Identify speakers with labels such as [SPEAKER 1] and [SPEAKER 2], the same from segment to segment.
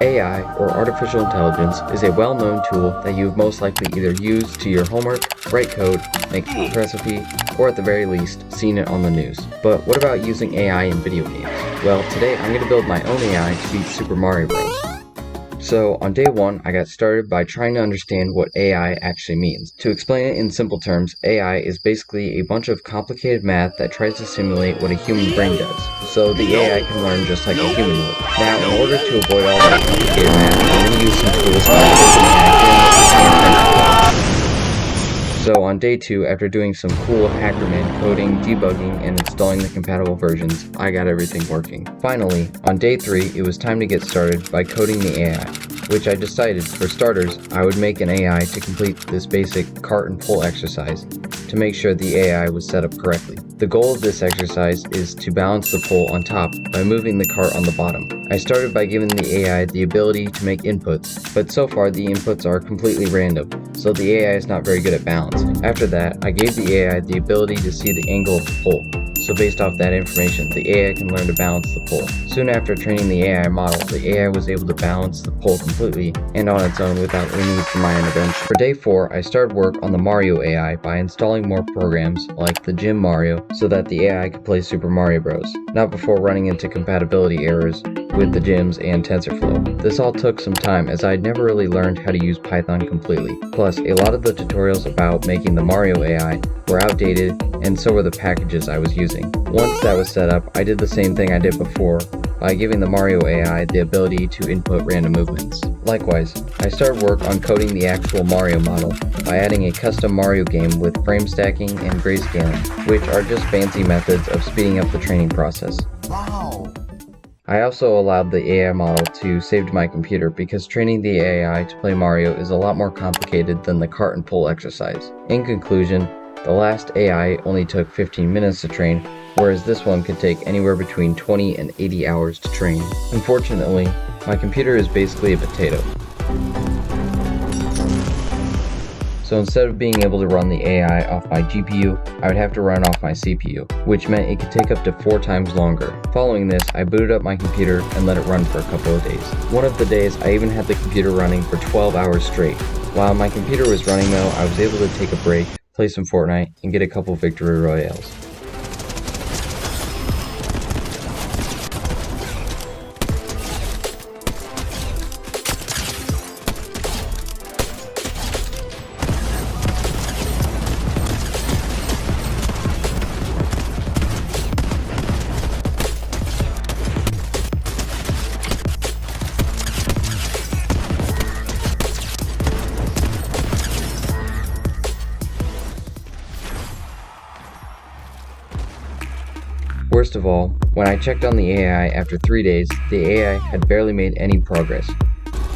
[SPEAKER 1] AI, or artificial intelligence, is a well-known tool that you've most likely either used to your homework, write code, make a recipe, or at the very least, seen it on the news. But what about using AI in video games? Well, today I'm going to build my own AI to beat Super Mario Bros. So, on day one, I got started by trying to understand what AI actually means. To explain it in simple terms, AI is basically a bunch of complicated math that tries to simulate what a human brain does, so the AI can learn just like a human would. Now, in order to avoid all that complicated math, I'm going to use some tools So on day 2, after doing some cool hackerman coding, debugging, and installing the compatible versions, I got everything working. Finally, on day 3, it was time to get started by coding the AI, which I decided, for starters, I would make an AI to complete this basic cart and pull exercise to make sure the AI was set up correctly. The goal of this exercise is to balance the pull on top by moving the cart on the bottom. I started by giving the AI the ability to make inputs, but so far the inputs are completely random, so the AI is not very good at balancing. After that, I gave the AI the ability to see the angle of the pull, so based off that information, the AI can learn to balance the pull. Soon after training the AI model, the AI was able to balance the pull completely and on its own without any need for my intervention. For day 4, I started work on the Mario AI by installing more programs like the Gym Mario so that the AI could play Super Mario Bros. Not before running into compatibility errors with the gyms and TensorFlow. This all took some time as I'd never really learned how to use Python completely. Plus, a lot of the tutorials about making the Mario AI were outdated, and so were the packages I was using. Once that was set up, I did the same thing I did before by giving the Mario AI the ability to input random movements. Likewise, I started work on coding the actual Mario model by adding a custom Mario game with frame stacking and grayscaling, which are just fancy methods of speeding up the training process.
[SPEAKER 2] Wow!
[SPEAKER 1] I also allowed the AI model to save to my computer because training the AI to play Mario is a lot more complicated than the cart and pull exercise. In conclusion, the last AI only took 15 minutes to train, whereas this one could take anywhere between 20 and 80 hours to train. Unfortunately, my computer is basically a potato. So instead of being able to run the AI off my GPU, I would have to run off my CPU, which meant it could take up to 4 times longer. Following this, I booted up my computer and let it run for a couple of days. One of the days, I even had the computer running for 12 hours straight. While my computer was running though, I was able to take a break, play some Fortnite, and get a couple victory royales. Worst of all, when I checked on the AI after 3 days, the AI had barely made any progress.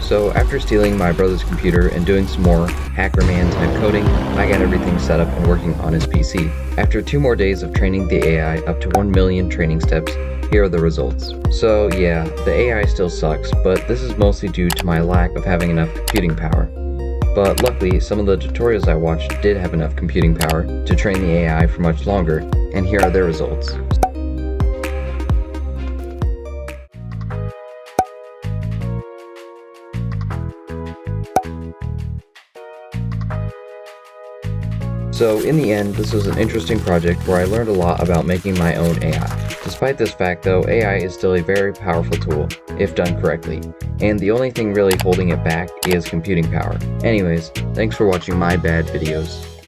[SPEAKER 1] So after stealing my brother's computer and doing some more hackerman type coding, I got everything set up and working on his PC. After 2 more days of training the AI up to 1 million training steps, here are the results. So yeah, the AI still sucks, but this is mostly due to my lack of having enough computing power. But luckily, some of the tutorials I watched did have enough computing power to train the AI for much longer, and here are their results. So in the end, this was an interesting project where I learned a lot about making my own AI. Despite this fact though, AI is still a very powerful tool, if done correctly, and the only thing really holding it back is computing power. Anyways, thanks for watching my bad videos.